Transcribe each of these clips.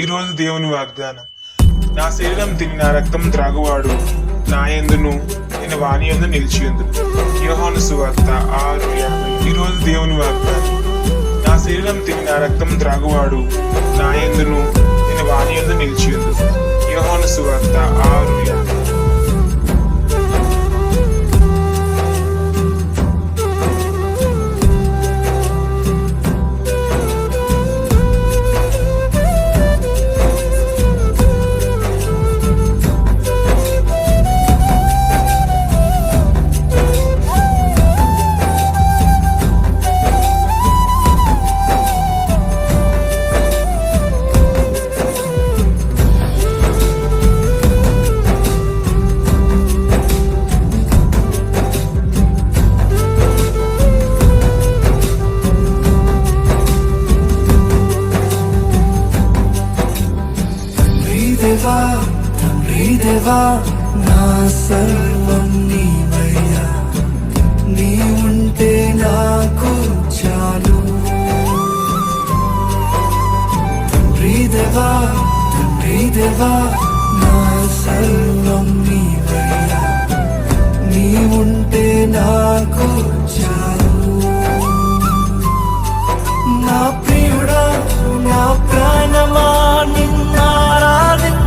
ఈరోజు దేవుని వాగ్దానం. నా శరీరం తిని నా రక్తం త్రాగువాడు నా యందును నేను వాని యందు నిలిచియుందును. యోహాను సువార్త 6:50. ఈరోజు దేవుని వాగ్దానం. నా శరీరం తిని నా రక్తం త్రాగువాడు నా యందును నేను వాని యందు నిలిచియుందును. యోహాను సువార్త 6:50. తండ్రి దేవా నా సర్వం నీవయ్యా, నీ ఉంటే నాకు చాలు. తండ్రి దేవా నా సర్వం నీవయ్యా, నీ ఉంటే నాకు చాలు. నా ప్రియుడా నా ప్రాణమా నిన్నారాధించదను,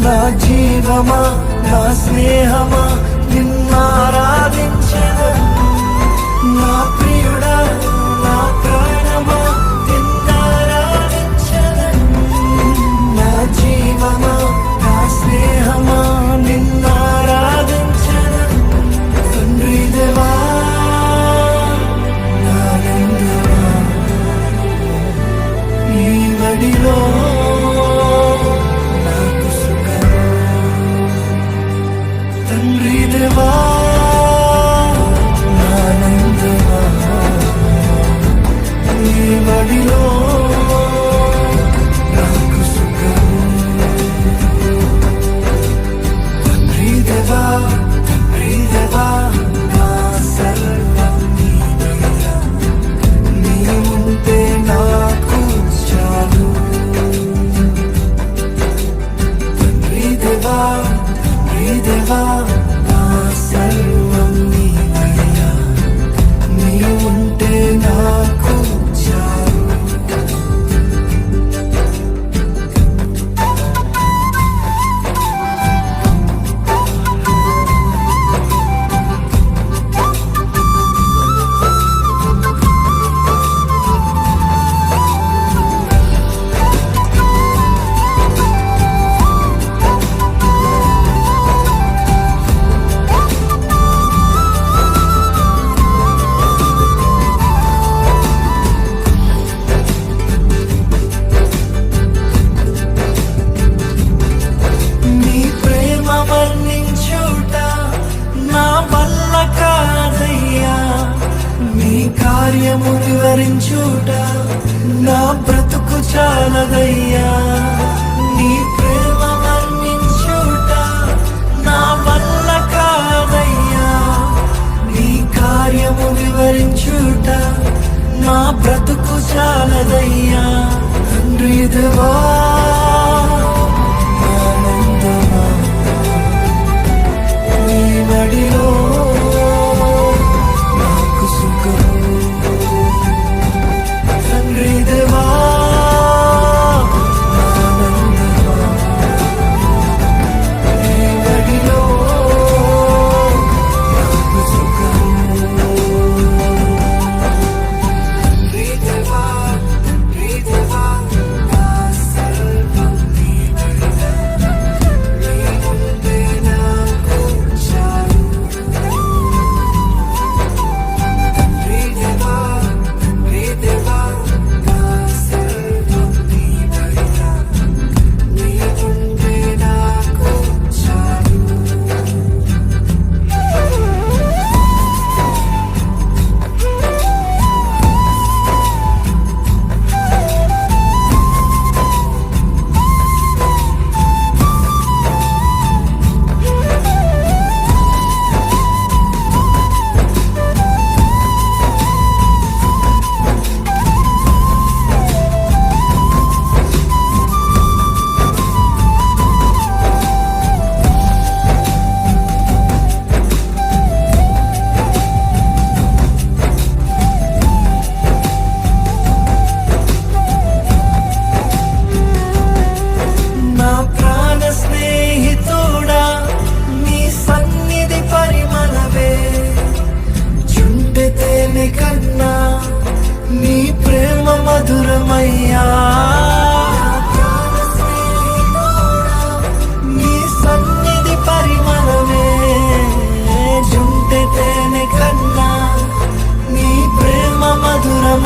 నా జీవమా నా స్నేహమా నిన్నారాధించదను. నా ప్రియుడా నా ప్రాణమా నిన్నారాధించదను, నా జీవమా నా స్నేహమా నిన్నారాధించదను. తండ్రి దేవా బడిలో నాకు సుఖం. తండ్రి దేవా నానందమా, నీ బడిలో నాకు సుఖం. తండ్రి దేవా నా సర్వం నీవయ్యా, నీ ఉంటే నాకు చాలు. తండ్రి దేవా నా సర్వం నీవయ్యా, నీ ఉంటే నాకు చాలు. కార్యము వివరించుట నా బ్రతుకు చాలదయ్యా, నీ ప్రేమ వర్ణించుట నా వల్ల కాదయ్యా. నీ కార్యము వివరించుట నా బ్రతుకు చాలదయ్యా. తండ్రి దేవా ఆనందమా, నీ బడిలో నాకు సుఖం. తండ్రి దేవా ఆనందమా, నీ బడిలో నాకు సుఖం. తండ్రి దేవా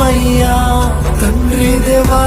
అయ్యా తండ్రి దేవా